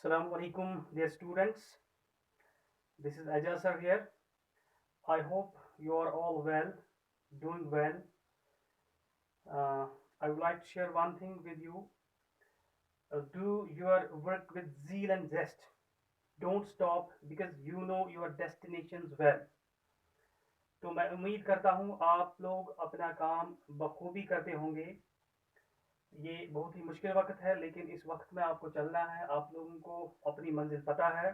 Assalamu alaikum, dear students. This is Ajaz sir here. I hope you are all well, doing well. Uh, I would like to share one thing with you. Do your work with zeal and zest. Don't stop because you know your destinations well. तो मैं उम्मीद करता हूँ आप लोग अपना काम बखूबी करते होंगे। ये बहुत ही मुश्किल वक्त है, लेकिन इस वक्त में आपको चलना है। आप लोगों को अपनी मंजिल पता है,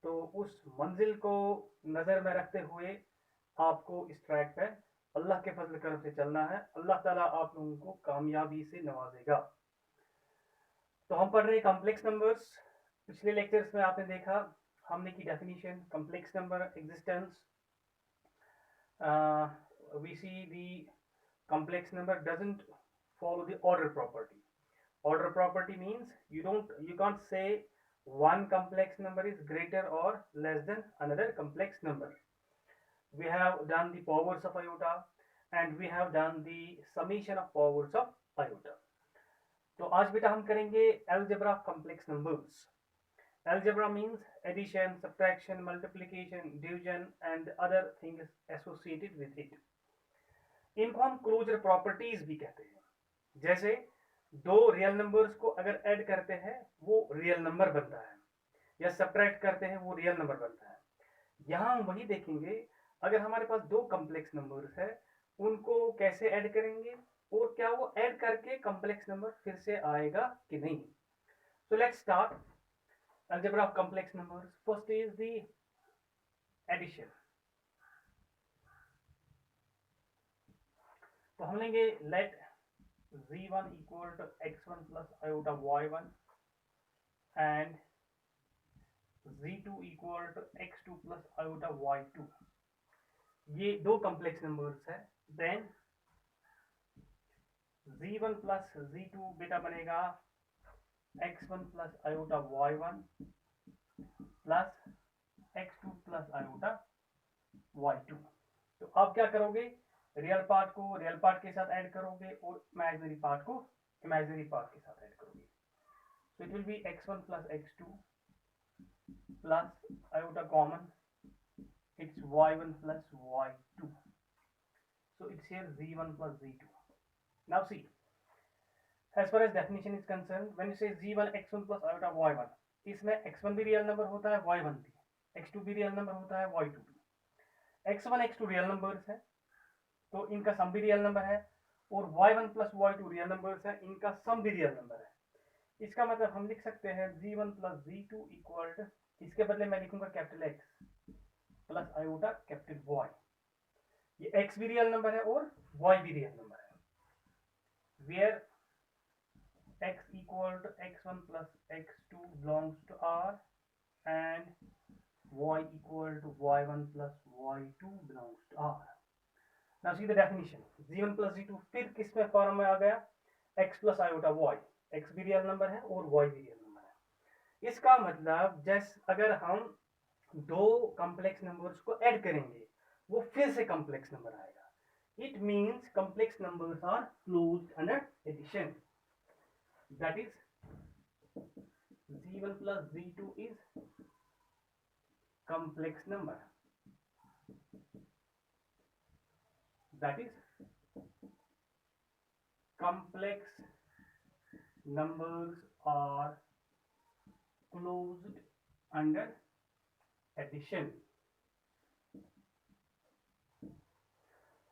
तो उस मंजिल को नज़र में रखते हुए आपको इस ट्रैक पे अल्लाह के फजल करम से चलना है। अल्लाह ताला आप लोगों को कामयाबी से नवाजेगा। तो हम पढ़ रहे हैं कॉम्प्लेक्स नंबर्स। पिछले लेक्चर्स में आपने देखा हमने की definition complex number existence. We see the complex number doesn't follow the order property. Order property means you can't say one complex number is greater or less than another complex number. We have done the powers of iota and we have done the summation of powers of iota. तो आज बेटा हम करेंगे algebra of complex numbers. Algebra means addition, subtraction, multiplication, division and other things associated with it. इनको हम closure properties भी कहते हैं। जैसे दो रियल नंबर्स को अगर ऐड करते हैं वो रियल नंबर बनता है, या सब्ट्रैक्ट करते हैं वो रियल नंबर बनता है। यहां हम वही देखेंगे, अगर हमारे पास दो कॉम्प्लेक्स नंबर्स है उनको कैसे ऐड करेंगे और क्या वो ऐड करके कॉम्प्लेक्स नंबर फिर से आएगा कि नहीं। So let's start algebra of complex numbers. First is the addition. तो हम लेंगे let z1 equal to x1 plus iota y1 and z2 equal to x2 plus iota y2। ये दो कॉम्प्लेक्स नंबर्स है। देन z1 प्लस z2 बेटा बनेगा x1 plus iota y1 plus x2 plus iota y2। तो आप क्या करोगे, real part को रियल पार्ट के साथ ऐड करोगे और इमेजिनरी पार्ट को इमेजिनरी पार्ट के साथ ऐड करोगे। so it will be x1 plus x2 plus iota common, it's y1 plus y2, so it's here z1 plus z2. Now see, as far as definition is concerned, when you say z1 x1 plus iota y1, इसमें x1 भी real number होता है, y1 भी, x2 भी real number होता है, y2 भी। x1 x2 real numbers है तो इनका सम भी रियल नंबर है, और y1 plus y2 real numbers है, इनका सम भी रियल नंबर है। इसका मतलब हम लिख सकते हैं z1 प्लस z2 इक्वल, इसके बदले मैं लिखूंगा capital x plus iota capital y। ये x भी रियल नंबर है और y भी रियल नंबर है। Where x equal to x1 plus x2 belongs to r and y equal to y1 plus y2 belongs to r। Now see the definition. z1 plus z2 फिर किस में form में आ गया, x plus iota y। x भी real number है और y भी real number है। इसका मतलब जैसे अगर हम दो कॉम्प्लेक्स नंबर्स को ऐड करेंगे वो फिर से कॉम्प्लेक्स नंबर आएगा। It means complex numbers are closed under addition. That is z1 plus z2 is complex number, that is complex numbers are closed under addition।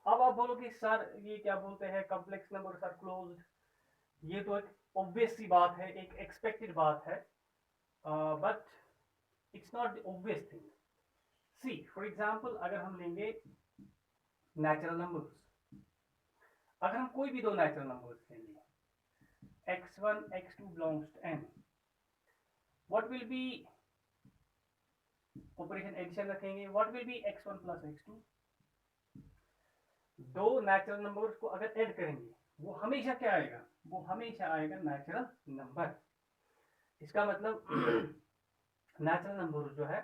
अब आप बोलोगे सर ये क्या बोलते हैं कॉम्प्लेक्स नंबर्स आर क्लोज्ड, ये तो एक ऑब्वियस सी बात है, एक एक्सपेक्टेड बात है, but it's not the obvious thing. See for example अगर हम लेंगे नेचुरल नंबर्स, अगर हम कोई भी दो नेचुरल नंबर्स लेंगे x1 x2 belongs to n, what will be operation addition रखेंगे, what will be x1 plus x2। दो नेचुरल नंबर्स को अगर ऐड करेंगे वो हमेशा क्या आएगा, वो हमेशा आएगा नेचुरल नंबर। इसका मतलब नेचुरल नंबर जो है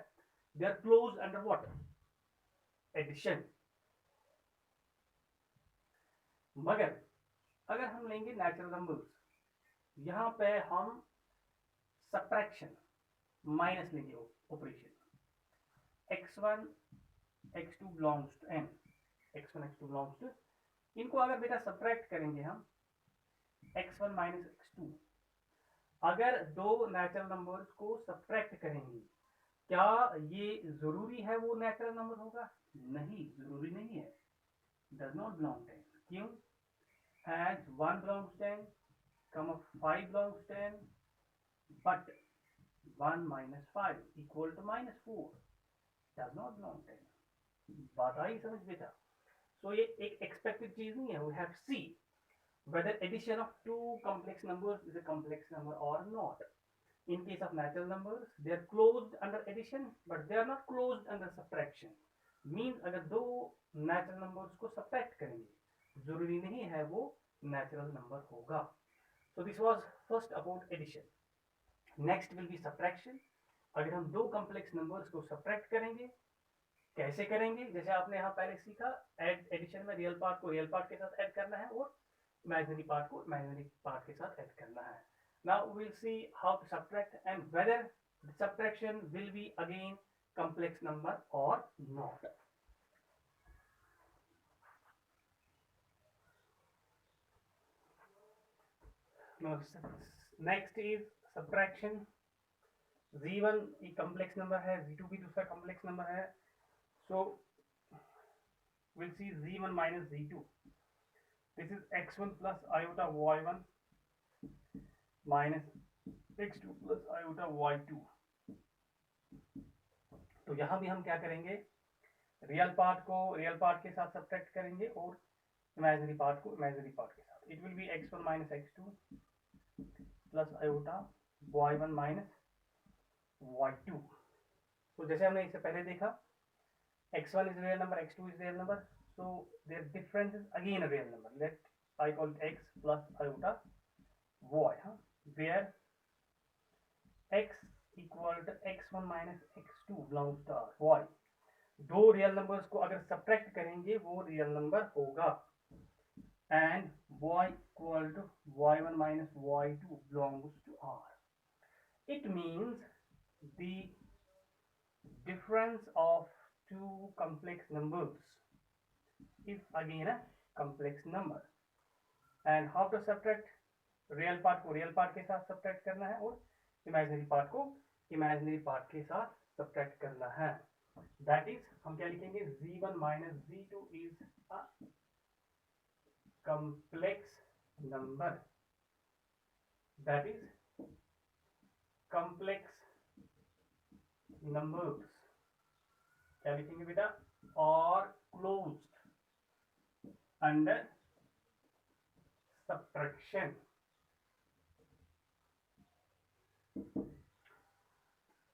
they are close under what, addition. मगर अगर हम लेंगे नेचुरल नंबर्स, यहाँ पे हम सब्ट्रैक्शन माइनस लेंगे operation x1 x2 belongs to n, x1 x2 belongs to, इनको अगर बेटा सब्ट्रैक्ट करेंगे हम x1 माइनस x2, अगर दो नेचुरल नंबर्स को सब्ट्रैक्ट करेंगे क्या ये जरूरी है वो नेचुरल नंबर होगा? नहीं, जरूरी नहीं है, does not belong to n। क्यों? As 1 belongs to n, 5 belongs to n, but 1 minus 5 equal to minus 4 does not belong to n। बात आई समझ बेटा? सो ये एक एक्सपेक्टेड चीज नहीं है, we have to see whether addition of two complex numbers is a complex number or not। In case of natural numbers they are closed under addition but they are not closed under subtraction। means अगर दो natural numbers को subtract करेंगे जरूरी नहीं है वो natural number होगा। so this was first about addition। Next will be subtraction. अगर हम दो कॉम्प्लेक्स नंबर्स को सब्ट्रैक्ट करेंगे कैसे करेंगे? जैसे आपने यहाँ पहले सीखा, एडिशन में रियल पार्ट को रियल पार्ट के साथ ऐड करना है और इमेजिनरी पार्ट को इमेजिनरी पार्ट के साथ ऐड करना है। Now we will see how to subtract and whether the subtraction will be again complex number और not. Next is subtraction. z1 एक कॉम्प्लेक्स नंबर है, z2 भी दूसरा कॉम्प्लेक्स नंबर है। So will see z1 minus z2, this is x1 plus iota y1 minus x2 plus iota y2। तो यहां भी हम क्या करेंगे, रियल पार्ट को रियल पार्ट के साथ सब्ट्रैक्ट करेंगे और इमेजिनरी पार्ट को इमेजिनरी पार्ट के साथ। It will be x1 minus x2 plus iota y1 minus y2। तो जैसे हमने इससे पहले देखा, x1 is real number, x2 is real number, so their difference is again a real number। let I call it x plus iota y, where x equal to x1 minus x2 belongs to y। दो real numbers को अगर subtract करेंगे वो real number होगा, and y equal to y1 minus y2 belongs to r। it means the difference of two complex numbers is again a complex number। and how to subtract? Real part को real part के साथ subtract करना है और imaginary part को imaginary part के साथ subtract करना है। दैट इज हम क्या लिखेंगे, z1 minus z2 is a complex number, that is complex numbers। क्या लिखेंगे बेटा, और क्लोज्ड अंडर सब्ट्रैक्शन।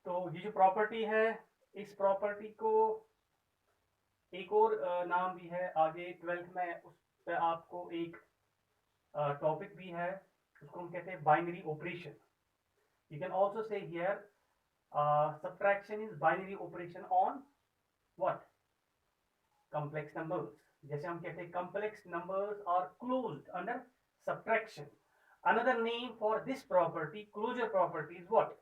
तो ये जो प्रॉपर्टी है, इस प्रॉपर्टी को एक और नाम भी है, आगे 12th में उस पर आपको एक टॉपिक भी है, उसको हम कहते हैं binary operation. You can also say here subtraction is binary operation on what? complex numbers। जैसे हम कहते हैं complex numbers are closed under subtraction। another name for this property, closure property, is what?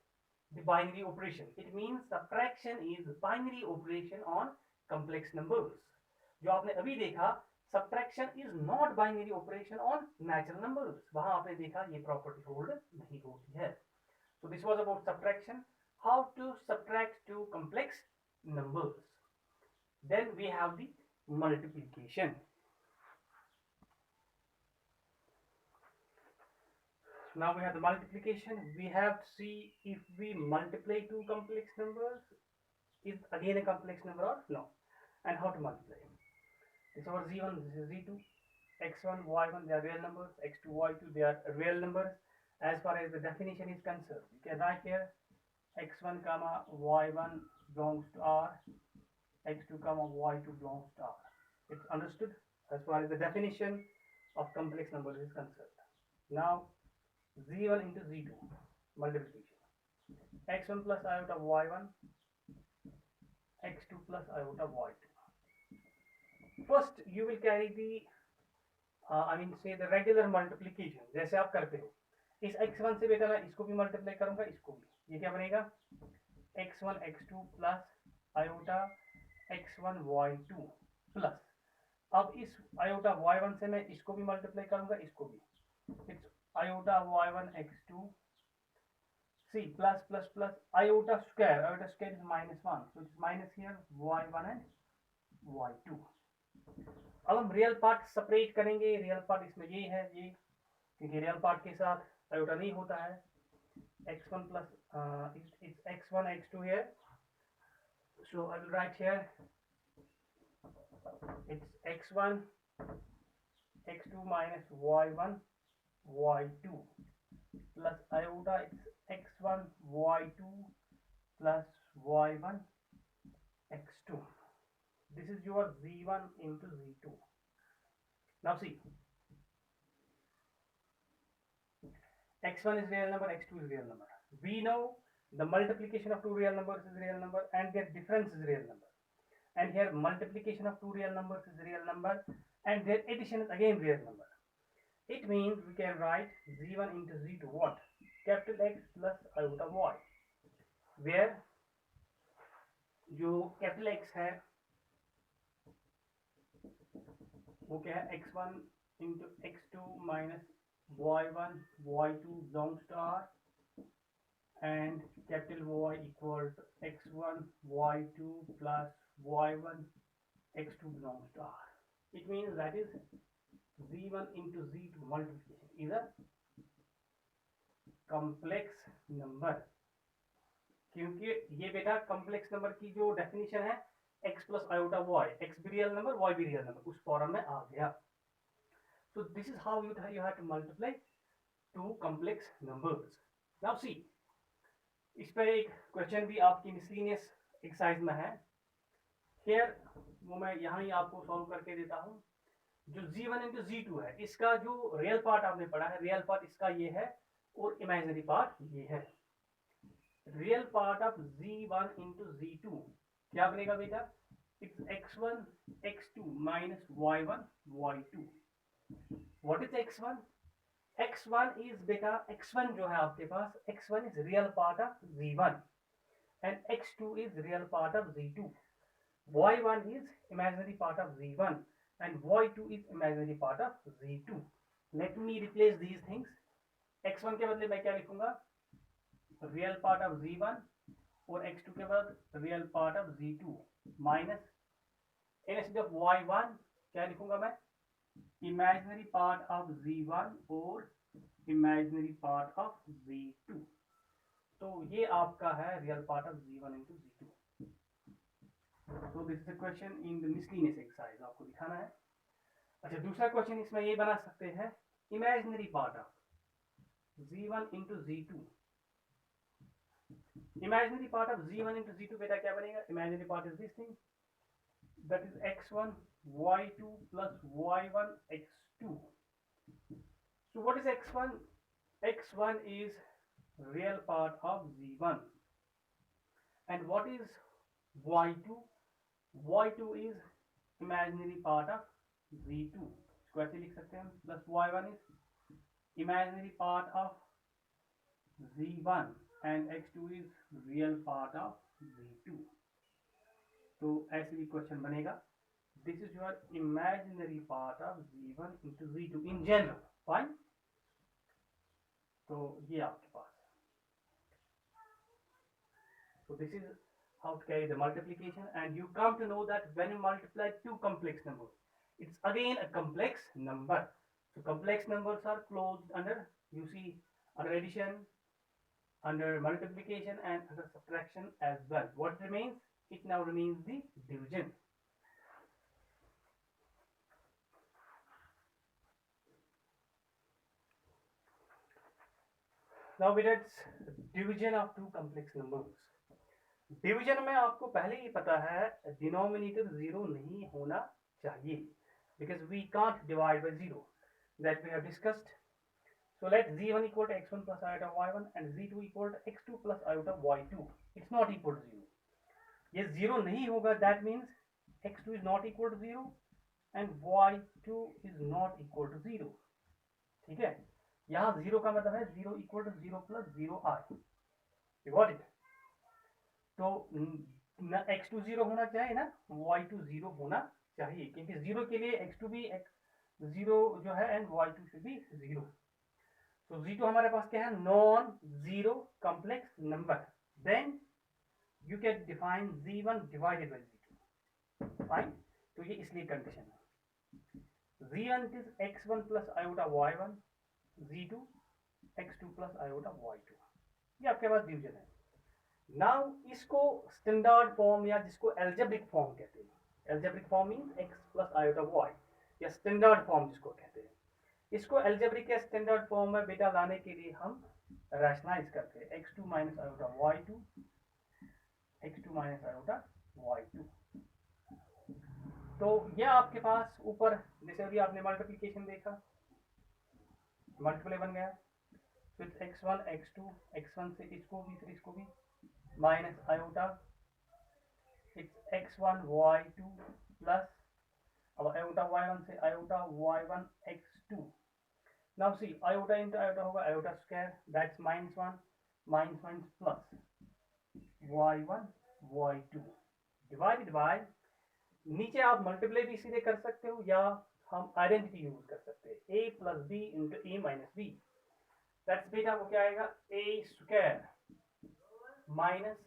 the binary operation। it means subtraction is binary operation on complex numbers। जो आपने अभी देखा, subtraction is not binary operation on natural numbers, वहां आपने देखा ये property hold नहीं होती है। so this was about subtraction, how to subtract two complex numbers। then we have the multiplication। now we have the multiplication। we have to see if we multiply two complex numbers is again a complex number or no, and how to multiply। this is our z1, this is z2, x1 y1 they are real numbers, x2 y2 they are real numbers as far as the definition is concerned। you can write here x1 comma y1 belongs to r, x2 comma y2 belongs to r। it's understood as far as the definition of complex numbers is concerned। now z1 into z2 multiplication, x1 plus iota y1, x2 plus iota y2। first you will carry the I mean say the regular multiplication, जैसे आप करते हो। इस x1 से बेटा मैं इसको भी मल्टीप्लाई करूंगा, इसको भी। ये क्या बनेगा, x1 x2 plus iota x1 y2 plus, अब इस आयोटा y1 से मैं इसको भी मल्टीप्लाई करूंगा, इसको भी, it's iota y1 x2 see plus plus plus iota square is -1, so it's minus here y1 and y2. अब हम रियल पार्ट सेपरेट करेंगे, रियल पार्ट इसमें ये है, ये क्योंकि रियल पार्ट के साथ आयोटा नहीं होता है, x1 plus it's x1 x2 here, so I will write here it's x1 x2 minus y1 y2 plus iota it's x1 y2 plus y1 x2. This is your z1 into z2. Now see, x1 is real number, x2 is real number. We know the multiplication of two real numbers is real number and their difference is real number. And here multiplication of two real numbers is real number and their addition is again real number. It means we can write z1 into z2 what? Capital X plus iota y, where जो capital X है वो क्या है, x1 into x2 minus y1 y2 belongs to r, and capital Y equal to x1 y2 plus y1 x2 belongs to r. It means that is z1 into z2 multiplication is a complex number, क्योंकि ये बेटा complex number की जो definition है x plus iota y, x भी real number y भी real number, उस form में आ गया. So this is how you have to multiply two complex numbers. Now see, इस पर एक क्वेश्चन भी आपकी मिसलिनियस एक्सरसाइज में है, here वो मैं यहाँ ही आपको सॉल्व करके देता हूँ. जो z1 into z2 है, इसका जो रियल पार्ट आपने पढ़ा है, रियल पार्ट इसका ये है और इमेजिनरी पार्ट ये है. Real part of z1 into z2 क्या बनेगा बेटा, it's x1 x2 minus y1 y2. What is x1? x1 is बेटा, x1 जो है आपके पास, x1 is real part of z1 and x2 is real part of z2. y1 is imaginary part of z1 and y2 is imaginary part of z2. Let me replace these things. x1 के बदले मैं क्या लिखूंगा, real part of z1 और x2 के बाद real part of z2 minus instead of y1 क्या लिखूंगा मैं, इमेजिनरी पार्ट ऑफ z1 और इमेजिनरी पार्ट ऑफ z2. तो ये आपका है real part of z1 into z2. So this is a question in the miscellaneous exercise, आपको दिखाना है. अच्छा, दूसरा क्वेश्चन इसमें ये बना सकते हैं, imaginary part of z1 into z2. Imaginary part of z1 into z2 बेटा क्या बनेगा, imaginary part is this thing, that is x1 y2 plus y1 x2. So what is x1? x1 is real part of z1 and what is y2? y2 is imaginary part of z2. इसको ऐसे लिख सकते हैं, plus y1 is imaginary part of z1 and x2 is real part of z2. तो ऐसे भी question बनेगा. This is your imaginary part of z1 into z2 in general. Fine, तो ये आपके पास. So this is how to carry the multiplication, and you come to know that when you multiply two complex numbers, it's again a complex number. So complex numbers are closed under, you see, under addition, under multiplication and under subtraction as well. What remains? It now remains the division. Now it's division of two complex numbers. Division में आपको पहले ही पता है denominator zero नहीं होना चाहिए, because we can't divide by zero, that we have discussed. So let z1 equal to x1 plus iota y1 and z2 equal to x2 plus iota y2. It's not equal to zero. ये zero नहीं होगा, that means x2 is not equal to zero and y2 is not equal to zero. ठीक है, यहाँ zero का मतलब है zero equal to zero plus zero R. You got it. तो ना x2 0 होना चाहिए ना y2 0 होना चाहिए, क्योंकि 0 के लिए x2 भी 0 जो है एंड y2 शुड बी 0। तो z2 हमारे पास क्या है, non zero complex number, then you can define z1 divided by z2, fine. तो ये इसलिए कंडीशन है, z1 is x1 plus iota y1, z2 x2 plus iota y2, ये आपके पास डिवीजन है। नाउ इसको स्टैंडर्ड फॉर्म या जिसको एल्जेब्रिक फॉर्म कहते हैं, algebraic form means x plus iota y, या स्टैंडर्ड फॉर्म जिसको कहते हैं, इसको एल्जेब्रिक या स्टैंडर्ड फॉर्म में बेटा लाने के लिए हम रैशनलाइज करते हैं x2 minus iota y2, x2 minus iota y2। तो यह आपके पास ऊपर जैसे अभी आपने मल्टीप्लिकेशन देखा, मल्टीप्लाई बन गया, फिर x1 x2, x1 से इसको भी फिर इसको भी minus iota x1 y2 plus अब आयोटा y1 से iota y1 x2। Now see iota into iota होगा iota square, that's -1 -1 plus y1 y2 divided by, नीचे आप मल्टीप्लाई भी सीधे कर सकते हो या हम आइडेंटिटी यूज कर सकते हैं, a plus B into A minus B, that's बेटा वो क्या आएगा a square minus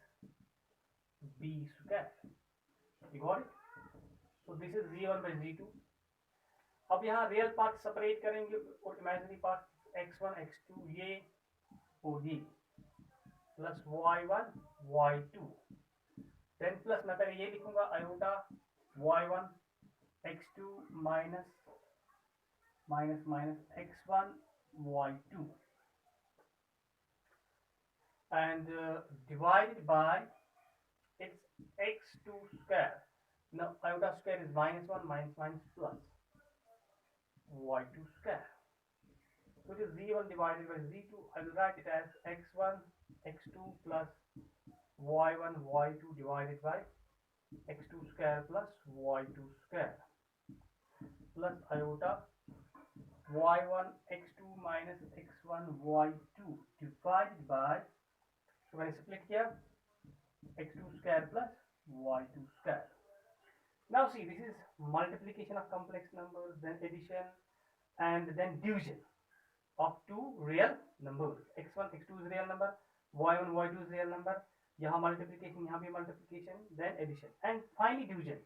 b square, you got it. So this is z1 by z2। अब यहाँ रियल पार्ट सेपरेट करेंगे और इमेजिनरी पार्ट x1 x2 ये और ये plus y1 y2, then plus मैं पहले ये लिखूंगा iota y1 x2 minus minus minus x1 y2 and divided by its x2 square. Now iota square is -1 minus plus y2 square. So it is z1 divided by z2. I will write it as x1 x2 plus y1 y2 divided by x2 square plus y2 square plus iota y1 x2 minus x1 y2 divided by, तो मैंने split किया x2 square plus y2 square. Now see, this is multiplication of complex numbers, then addition, and then division of two real numbers. x1 x2 is real number, y1 y2 is real number, यहाँ multiplication, यहाँ भी multiplication, then addition, and finally division.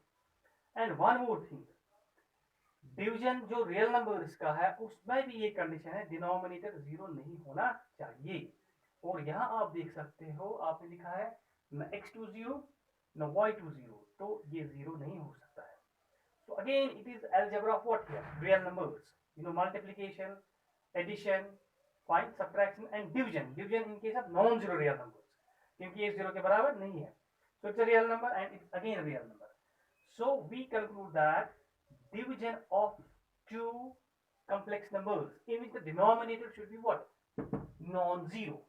And one more thing, division जो real numbers का है उसमें भी ये condition है, डिनोमिनेटर जीरो नहीं होना चाहिए। और यहाँ आप देख सकते हो आपने लिखा है न x2 0 न y2 0, तो ये जीरो नहीं हो सकता है। So again it is algebra of what here, real numbers, you know, multiplication, addition, find, subtraction and division, division in case of non-zero real numbers, क्योंकि ये जीरो के बराबर नहीं है, so it's a real number and it's again a real number. So we conclude that division of two complex numbers in which the denominator should be what, non-zero.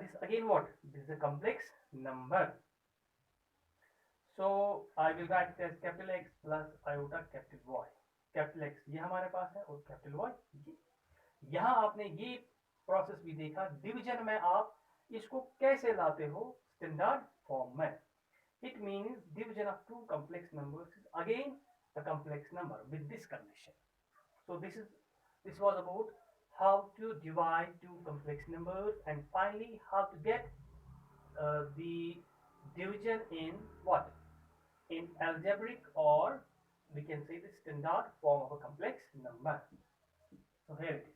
This again what, this is a complex number. So I will write it as capital X plus iota capital Y. Capital X ये हमारे पास है और capital Y ये। यहाँ आपने ये process भी देखा, डिवीजन में आप इसको कैसे लाते हो स्टैंडर्ड फॉर्म में। It means division of two complex numbers is again a complex number with this condition. So this was about how to divide two complex numbers and finally how to get the division in what, in algebraic or we can say the standard form of a complex number. So here it is.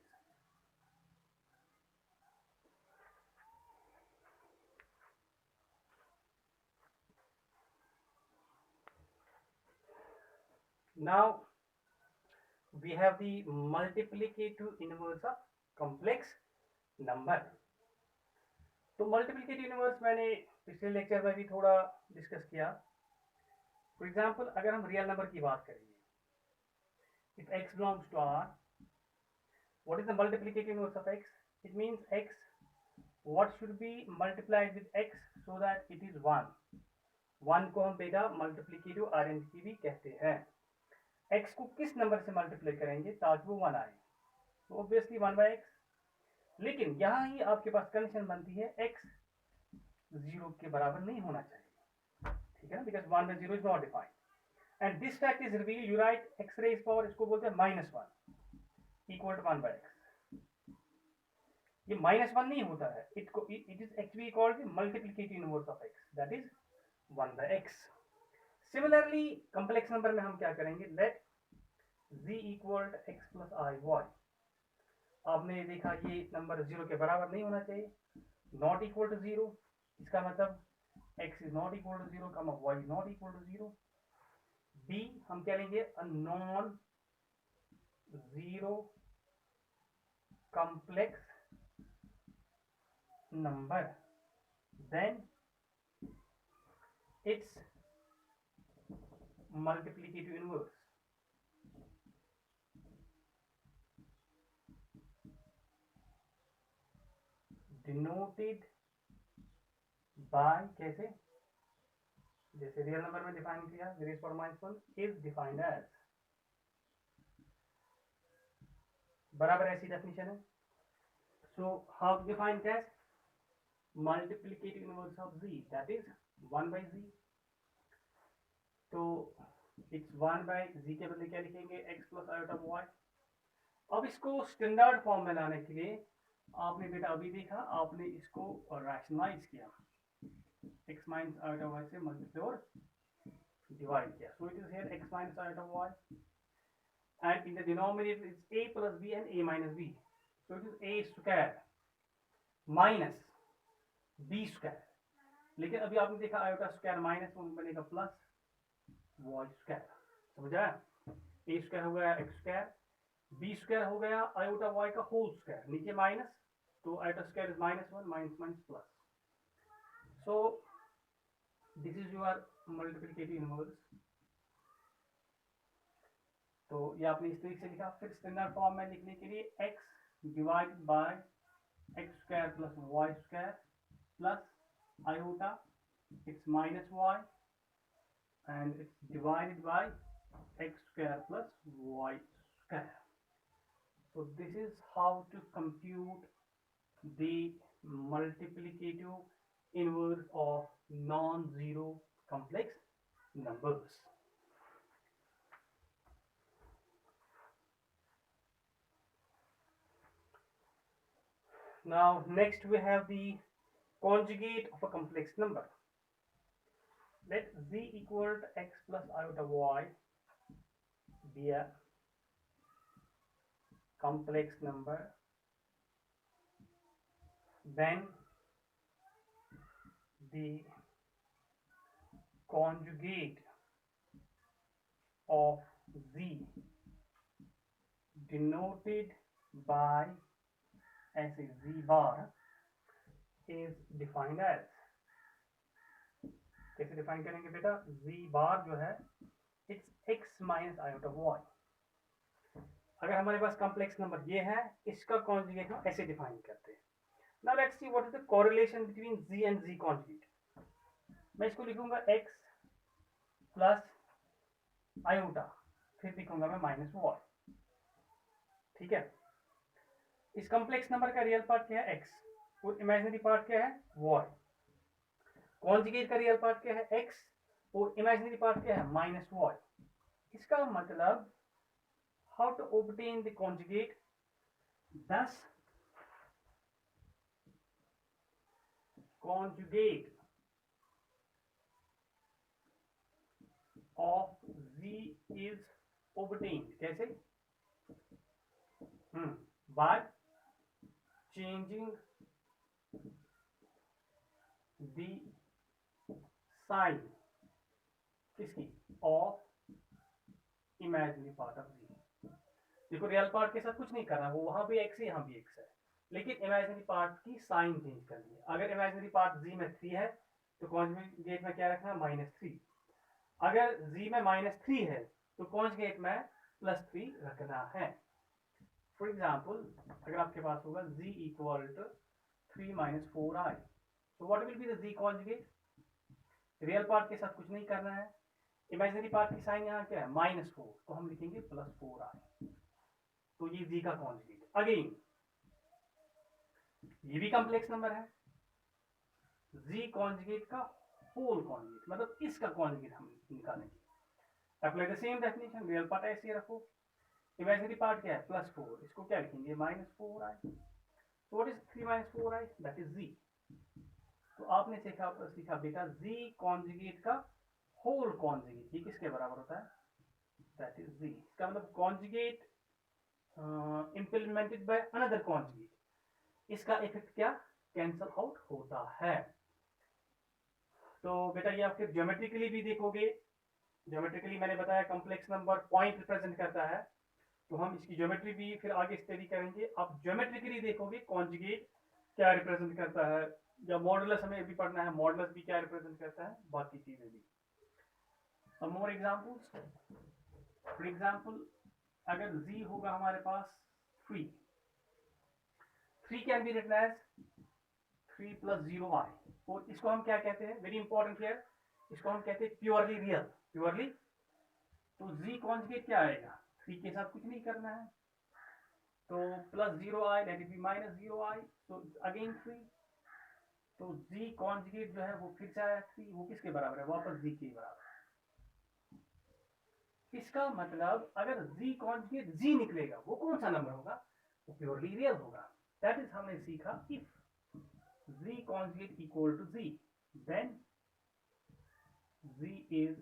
Now we have the multiplicative inverse of complex number. तो multiplicative inverse मैंने पिछले lecture में भी थोड़ा discuss किया। For example अगर हम real number की बात करेंगे, if x belongs to R, what is the multiplicative inverse of x? It means x, what should be multiplied with x so that it is 1. 1 को हम बेटा मल्टीप्लिकेटिव आइडेंटिटी भी कहते हैं। x को किस नंबर से मल्टीप्लाई करेंगे ताकि वो 1 आए, तो ऑब्वियसली 1 by x। लेकिन यहाँ ही आपके पास कंडीशन बनती है x 0 के बराबर नहीं होना चाहिए, ठीक है ना, because 1 by 0 is not defined. And this fact is reveal, you write x raise power, इसको बोलते हैं -1 इक्वल टू 1 बाई x. ये -1 नहीं होता है, it is actually called the multiplicative inverse of x, that is 1 by x. Similarly complex number में हम क्या करेंगे, let z equal x plus I Y. आपने देखा ये नंबर 0 के बराबर नहीं होना चाहिए, नॉट इक्वल टू 0, इसका मतलब x is not equal to 0, y is not equal to 0. b हम क्या लेंगे, a non zero complex number, then its multiplicative inverse. Denoted by, कैसे, जैसे रियल नंबर में डिफाइन किया, raise power -1 is defined as, बराबर ऐसी डेफिनेशन है. So how defined as multiplicative inverse of z, that is 1 by z. तो it's 1 by z के बदले क्या लिखेंगे, x plus iota y. अब इसको स्टैंडर्ड फॉर्म में लाने के लिए आपने बेटा अभी देखा, आपने इसको रैशनलाइज किया, x माइनस आयोटा y से मल्टीप्लाई और डिवाइड किया. So it is here x minus iota y and in the denominator it's a plus b and a minus b. So it is a square minus b square. लेकिन अभी आपने देखा iota square minus बनेगा plus y square, समझ आया. a square हो गया x square, b square हो गया आयोटा y का होल स्क्वायर, नीचे माइनस, तो iota square is -1 minus minus plus. So this is your multiplicative inverse. तो ये आपने इस तरीके से लिखा. फिर स्टैंडर्ड फॉर्म में लिखने के लिए x divide by x square plus y square plus iota it's -y and it's divided by x square plus y square. So this is how to compute the multiplicative inverse of non-zero complex numbers. Now next we have the conjugate of a complex number. Let z equal to x plus iota y be a complex number, then the conjugate of z denoted by as a z bar is defined as, कैसे define करेंगे बेटा, z बार जो है it's x minus iota y. अगर हमारे पास complex number ये है, इसका कॉन्जुगेट हम ऐसे डिफाइन करते हैं. Now let's see what is the correlation between z and z conjugate. मैं इसको लिखूंगा x प्लस आयोटा, फिर लिखूंगा मैं माइनस y, ठीक है. इस कॉम्प्लेक्स नंबर का रियल पार्ट क्या है, x, और इमेजिनरी पार्ट क्या है, y. कॉन्जुगेट का रियल पार्ट क्या है, x, और इमेजिनरी पार्ट क्या है, माइनस y. इसका मतलब how to obtain the conjugate, thus conjugate of z is obtained, कैसे, by changing the sign किसकी, of imaginary part of z. देखो रियल पार्ट के साथ कुछ नहीं करना, वो वहां भी x है, यहाँ भी x है, लेकिन इमेजिनरी पार्ट की साइन चेंज करनी है. अगर इमेजिनरी पार्ट z में 3 है तो कॉन्जुगेट में क्या रखना है, -3. अगर z में -3 है तो कॉन्जुगेट में +3 रखना है. फॉर एग्जाम्पल अगर आपके पास होगा z इक्वल टू 3 - 4i, तो what will be the z conjugate. Real part के साथ कुछ नहीं करना है, इमेजिनरी पार्ट की साइन यहाँ क्या है, -4, तो हम लिखेंगे +4i. तो ये z का कॉन्जुगेट. अगेन ये भी कॉम्प्लेक्स नंबर है, z कॉन्जुगेट का होल कॉन्जुगेट, मतलब इसका कॉन्जुगेट हम निकालेंगे। Apply the same definition, real part ऐसे रखो, इमेजिनरी पार्ट क्या है +4, इसको क्या लिखेंगे -4i। तो what is 3 - 4i, that is z। तो आपने सीखा बेटा z कॉन्जुगेट का होल कॉन्जुगेट, ये किसके बराबर होता है, दैट इज z। इसका मतलब conjugate implemented by another conjugate, इसका इफेक्ट क्या कैंसल आउट होता है। तो बेटा ये आप फिर ज्योमेट्रिकली भी देखोगे, ज्योमेट्रिकली मैंने बताया कॉम्प्लेक्स नंबर पॉइंट रिप्रेजेंट करता है, तो हम इसकी ज्योमेट्री भी फिर आगे स्टडी करेंगे। आप ज्योमेट्रिकली देखोगे कॉन्जुगेट क्या रिप्रेजेंट करता है, या मॉडुलस हमें भी पढ़ना है, मॉडुलस भी क्या रिप्रेजेंट करता है, बाकी चीजें भी। Some more examples, for example अगर z होगा हमारे पास 3 can be written as 3 + 0i, और इसको हम क्या कहते हैं, वेरी इंपॉर्टेंट हियर, इसको हम कहते हैं प्योरली रियल, प्योरली। तो z कॉन्जुगेट क्या आएगा, 3 के साथ कुछ नहीं करना है, तो +0i, late it B -0i, तो अगेन 3, तो z कॉन्जुगेट जो है वो फिर से आया 3, वो किसके बराबर है, वापस z के बराबर। इसका मतलब अगर z कॉन्जुगेट z निकलेगा, वो कौन सा नंबर होगा, वो प्योरली रियल होगा। दैट इज हमने सीखा, if z conjugate equal to z, then z is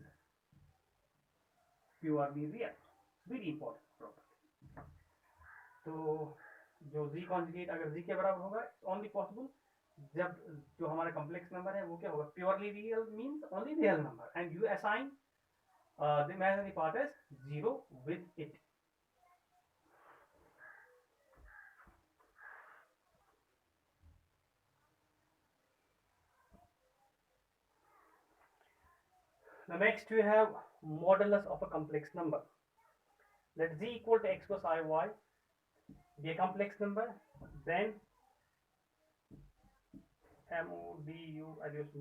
purely real, very important property। तो जो z conjugate अगर z के बराबर होगा, only possible जब जो हमारा कॉम्प्लेक्स नंबर है वो क्या होगा, purely real means only real number, and you assign the imaginary part as 0 with it। Now next we have modulus of a complex number. Let z equal to x plus iy be a complex number, then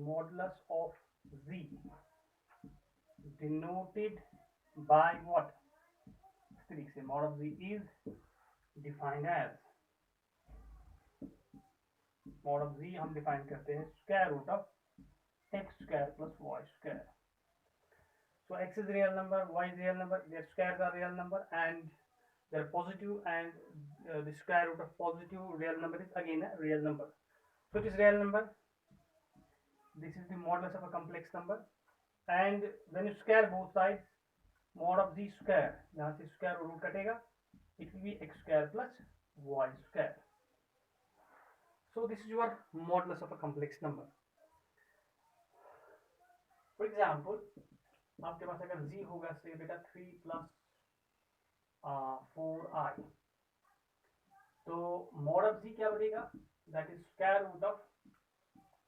modulus of z denoted by what, mod of z is defined as, mod of z हम define करते हैं square root of x square plus y square। So x is real number, y is real number, their squares are real number and they're positive, and the square root of positive real number is again a real number. So it is real number, this is the modulus of a complex number, and when you square both sides, mod of z square, यहाँ से square root कटेगा, it will be x square plus y square। So this is your modulus of a complex number। For example, आपके पास अगर z होगा से बेटा 3 + 4i, तो mod of z क्या बनेगा, that is square root of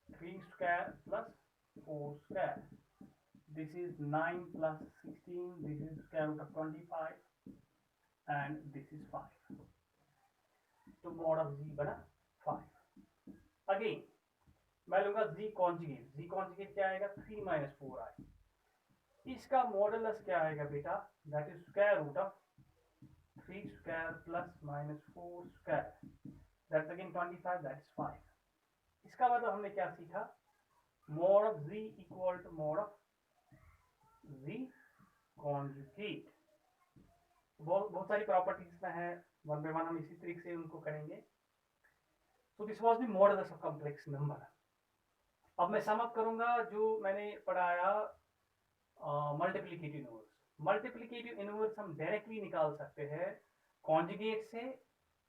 3 square plus 4 square, this is 9 plus 16, this is square root of 25 and this is 5, तो mod of z बना 5। अगेन मैं लूंगा z कॉन्जुगेट क्या आएगा, 3 - 4i, इसका मॉडुलस क्या आएगा बेटा, that is square root of 3 square plus -4 square, that's again 25, that is 5। इसका मतलब हमने क्या सीखा, mod of z equal to mod of z conjugate. बहुत सारी प्रॉपर्टीज में है, वन बाय वन हम इसी तरीके से उनको करेंगे। सो this was the modulus of complex number. अब मैं सम अप करूंगा जो मैंने पढ़ाया मल्टीप्लिकेटिव इनवर्स। मल्टीप्लिकेटिव इनवर्स हम डायरेक्टली निकाल सकते हैं कॉन्जुगेट से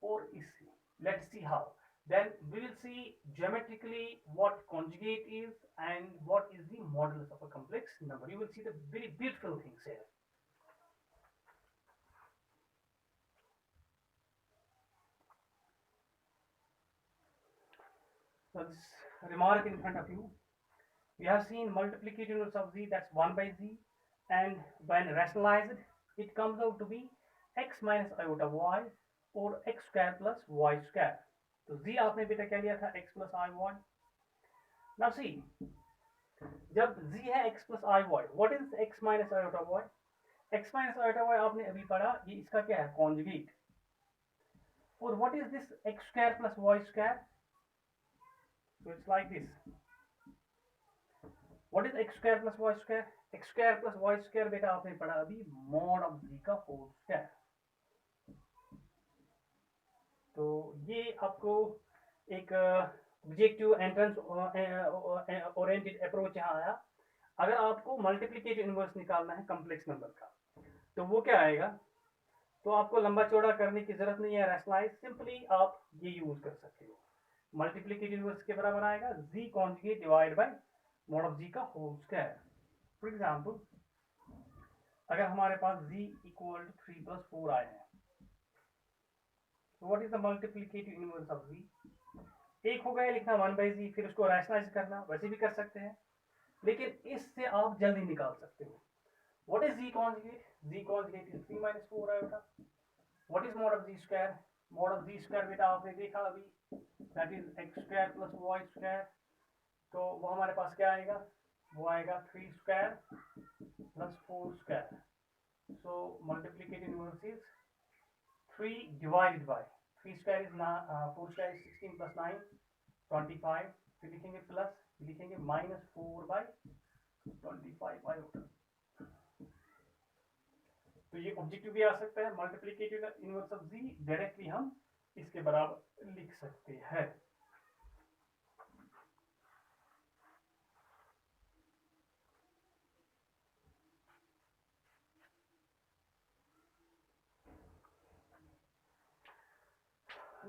और इससे। Let's see how, then we will see geometrically what conjugate is and what is the modulus of a complex number. You will see the very beautiful things here। So this remark in front of you, we have seen multiplicative inverse of z, that's 1 by z, and when rationalized it comes out to be x minus iota y or x square plus y square। तो z आपने बेटा क्या लिया था, x plus i1। now see, जब z है x plus i y, what is x minus iota y, x minus iota y आपने अभी पढ़ा, ये इसका क्या है, कॉन्जुगेट। और what is this x square plus y square, so it's like this, what is X square plus Y square? X square plus Y square बेटा आपने पढ़ा अभी मॉड ऑफ जी का होल स्क्वायर। तो ये आपको एक ऑब्जेक्टिव एंट्रेंस ओरिएंटेड अप्रोच यहाँ आया। अगर आपको मल्टीप्लिकेटिव इनवर्स निकालना है कॉम्प्लेक्स नंबर का, तो वो क्या आएगा? तो आपको लंबा चौड़ा करने की जरूरत नहीं है, रैशनलाइज सिंपली आप ये यूज कर सकते हो। मल्टीप्लिकेटिव इनवर्स के बराबर आएगा Z conjugate divide by mod of Z का होल स्क्वायर। फॉर एग्जांपल, अगर हमारे पास z इक्वल टू 3 प्लस 4 आए हैं, तो what is the multiplicative inverse of z? एक हो गया लिखना 1 बाई z, फिर उसको रैशनलाइज करना, वैसे भी कर सकते हैं, लेकिन इससे आप जल्दी निकाल सकते हो। What is z conjugate? z conjugate is 3 minus 4 आएगा। What is mod of z square? Mod of z square बेटा आपने देखा अभी, that is X square plus Y square. तो वो हमारे पास क्या आएगा? वो आएगा 3 square plus 4 square. So multiplicative inverse is 3 divided by 3 square is 4 square is 16 plus 9 25, फिर लिखेंगे प्लस, लिखेंगे माइनस 4 बाई 25 आयोटा। तो ये ऑब्जेक्टिव भी आ सकता है, multiplicative inverse of Z directly हम इसके बराबर लिख सकते हैं।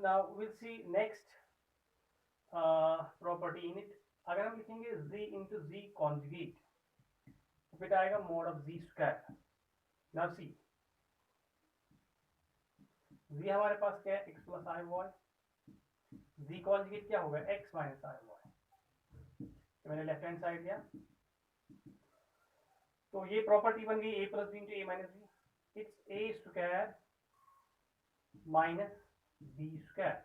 Now we'll see next property in it। अगर हम लिखेंगे z into z conjugate, फिर आएगा mod of z square। Now see, z हमारे पास क्या है? x plus i y। z conjugate क्या होगा? x minus i y। तो मैंने लेफ्ट हैंड साइड लिया, तो ये प्रॉपर्टी बन गई a plus B into A minus B. It's A square minus B square.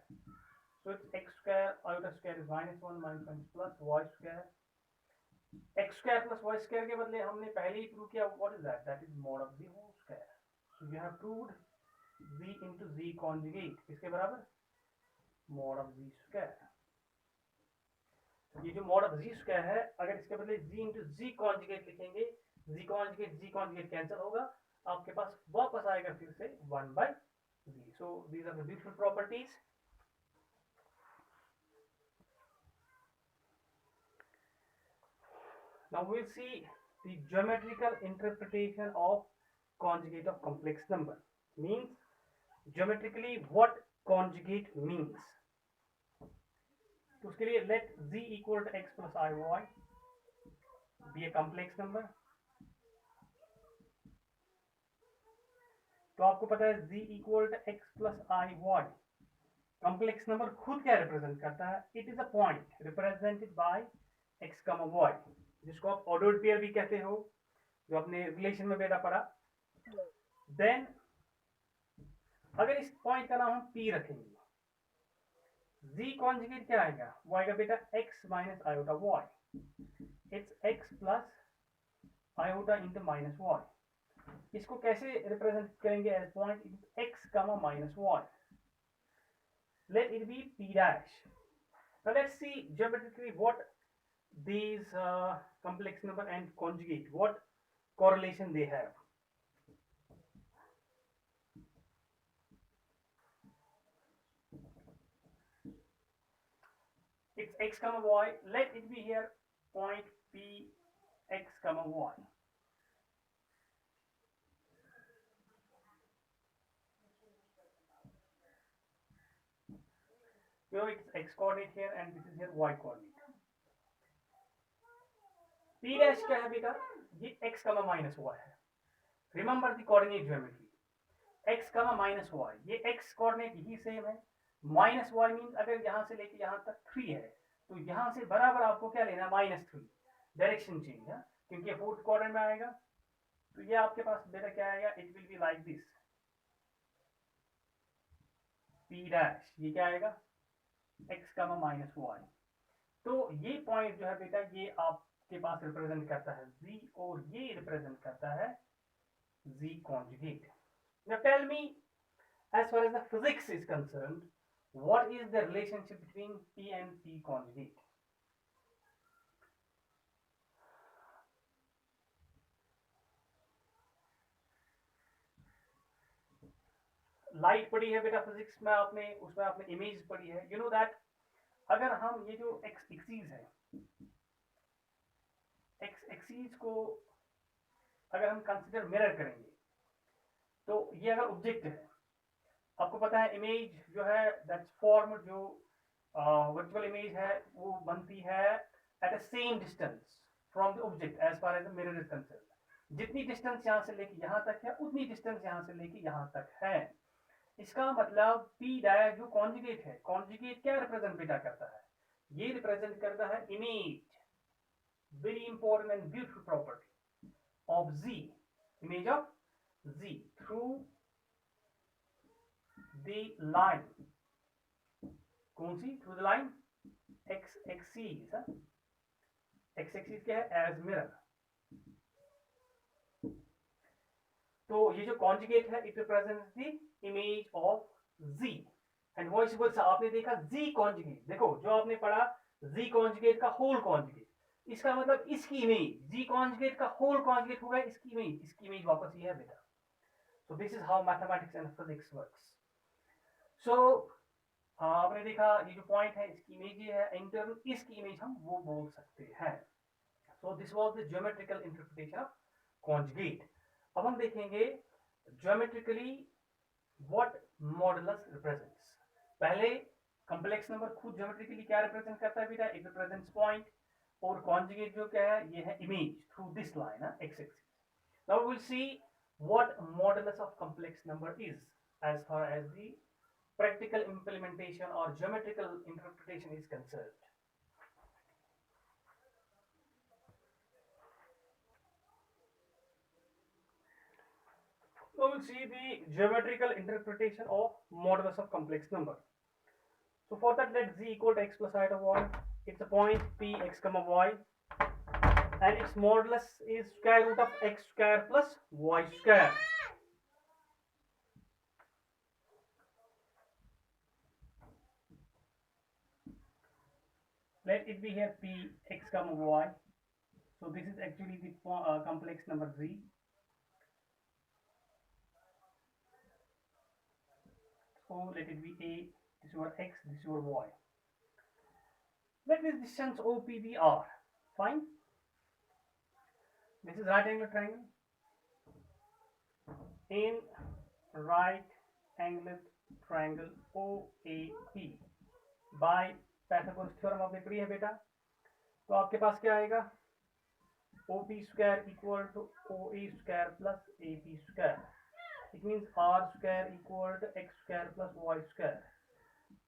So it's x square, iota square is minus 1 minus 1 plus y square। x square plus y square के बदले हमने पहले ही prove किया, what is that? That is mod of the whole square। So we have proved z into z conjugate किसके बराबर? mod of z square। ये जो mod of z square है, अगर इसके बदले z into z conjugate लिखेंगे, z conjugate कैंसिल होगा, आपके पास वापस आएगा फिर से 1 by z। So these are the beautiful properties। Now we'll see the geometrical interpretation of conjugate of complex number। Means geometrically what conjugate means। तो उसके लिए let z equal to x plus iy be a complex number। तो आपको पता है z equal to x plus iy complex number खुद क्या represent करता है? It is a point represented by x, y, जिसको आप ordered pair भी कहते हो, जो अपने रिलेशन में बेटा पढ़ा। देन अगर इस पॉइंट का नाम हम p रखेंगे, z कॉन्जुगेट क्या आएगा? वो आएगा बेटा x minus iota y। It's x plus iota into minus y। इसको कैसे रिप्रेजेंट करेंगे as point? x comma minus y। Let it be p dash। Now let's see geometrically what these complex number and conjugate, what correlation they have। It's x comma y, let it be here point p x comma y। Here it's x coordinate here and this is here y coordinate। p dash क्या है बेटा? ये x comma minus y है। Remember the coordinate geometry, x comma minus y, ये x coordinate यही same है। Minus y means अगर यहाँ से लेके यहाँ तक 3 है, तो यहाँ से बराबर आपको क्या लेना? -3। डायरेक्शन चेंज है, क्योंकि फोर्थ क्वाड्रेंट में आएगा। तो ये आपके पास बेटा क्या आएगा? It will be like this p dash, ये क्या आएगा? x comma minus y। तो ये पॉइंट जो है बेटा, ये आपके पास रिप्रेजेंट करता है z, और ये रिप्रेजेंट करता है z conjugate। Now tell me, as far as the physics is concerned, what is the relationship between p and p conjugate? Light पढ़ी है बेटा फिजिक्स में आपने, उसमें आपने इमेज पढ़ी है, यू नो दैट अगर हम ये जो एक्स एक्सीज है, एक्स एक्सीज को अगर हम कंसिडर मिरर करेंगे तो ये अगर ऑब्जेक्ट है, आपको पता है इमेज जो है दैट्स फॉर्म, जो वर्चुअल इमेज है वो बनती है at a same distance from the object as far as the mirror is concern. जितनी डिस्टेंस यहाँ से लेके यहाँ तक है उतनी डिस्टेंस यहाँ से लेके यहाँ तक है। इसका मतलब पी डैश जो कॉन्जुगेट है, कॉन्जुगेट क्या रिप्रेजेंट बेटा करता है, ये रिप्रेजेंट करता है image, very important and beautiful property of z, image of z through the line, कौन सी, through the line x axis, x axis क्या है, as mirror। तो ये जो कॉन्जुगेट है it represents the image of z and vice versa. आपने देखा z conjugate, देखो जो आपने पढ़ा z कॉन्जुगेट का होल कॉन्जुगेट, इसका मतलब इसकी इमेज, जी कॉन्जुगेट का होल कॉन्जुगेट होगा इसकी इमेज वापस ये है बेटा। So this is how mathematics and physics works. So आपने देखा ये जो पॉइंट है इसकी इमेज ये है, इंटर्न इसकी इमेज हम वो बोल सकते हैं। So this was the geometrical interpretation of conjugate. अब हम देखेंगे ज्योमेट्रिकली व्हाट मॉडुलस रिप्रेजेंट्स। पहले कॉम्प्लेक्स नंबर खुद ज्योमेट्रिकली क्या रिप्रेजेंट करता है बेटा, इट रिप्रेजेंट्स पॉइंट, और कॉन्जुगेट जो क्या है ये है image through this line X axis. Now we will see what modulus of complex number is as far as the practical implementation or geometrical interpretation is concerned. Now we'll see the geometrical interpretation of modulus of complex number. So for that, let z equal to x plus I of y. It's a point p x comma y, and its modulus is square root of x square plus y square. Let it be here p x comma y. So this is actually the complex number z. So let it be a, this is your x, this is your y. Let this distance OP be r. Fine. This is right angle triangle. In right angle triangle OAP by Pythagoras theorem आपने पढ़ी है बेटा, तो आपके पास क्या आएगा, OP square equal to OA square plus AP square. It means R square equal to x square plus y square.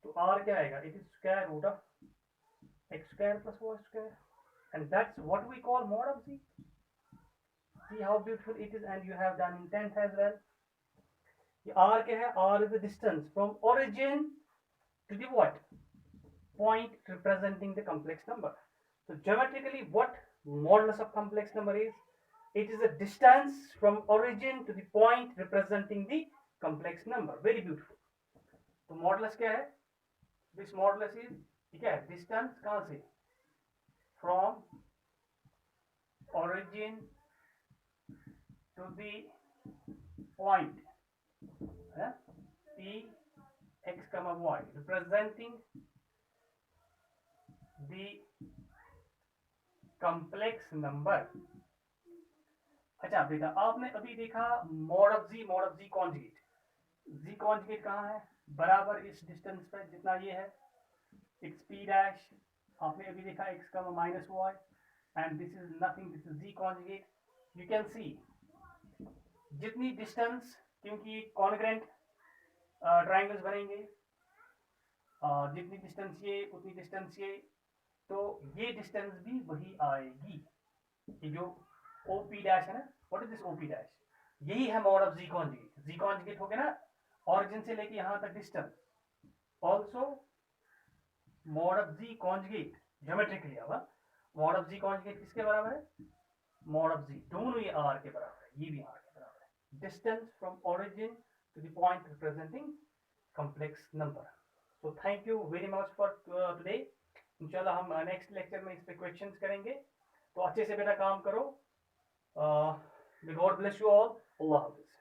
तो R क्या आएगा, it is square root of x square plus y square, and that's what we call mod of z. See how beautiful it is, and you have done in 10th as well. R क्या है, R is the distance from origin to the what, point representing the complex number. So geometrically what modulus of complex number is, it is a distance from origin to the point representing the complex number. Very beautiful. तो modulus क्या है, this modulus is क्या है, distance कहाँ से, from origin to the point p x comma y representing the complex number. अच्छा बेटा आपने अभी देखा mod of z conjugate, z conjugate कहाँ है, बराबर इस डिस्टेंस पे जितना ये है, it's p dash, आपने अभी देखा x comma minus y, and this is nothing, this is z conjugate. You can see जितनी डिस्टेंस, क्योंकि कॉन्ग्रेंट ट्राइंगल्स बनेंगे, जितनी डिस्टेंस ये उतनी डिस्टेंस ये, तो ये डिस्टेंस भी वही आएगी। ये जो OP डैश है ना, what is this OP dash, यही है mod of z conjugate. z conjugate हो गया ना, ऑरिजिन से लेके यहां तक distance, also mod of z conjugate geometrically. अब मॉड ऑफ z कॉन्जुगेट किसके बराबर है, मॉड ऑफ z, दोनों ये r के बराबर है, ये भी r के बराबर है, distance from origin to the point representing complex number. So thank you very much for today. इंशाल्लाह हम नेक्स्ट लेक्चर में इस पे क्वेश्चंस करेंगे, तो अच्छे से बेटा काम करो। God bless you all. Allah Hafiz.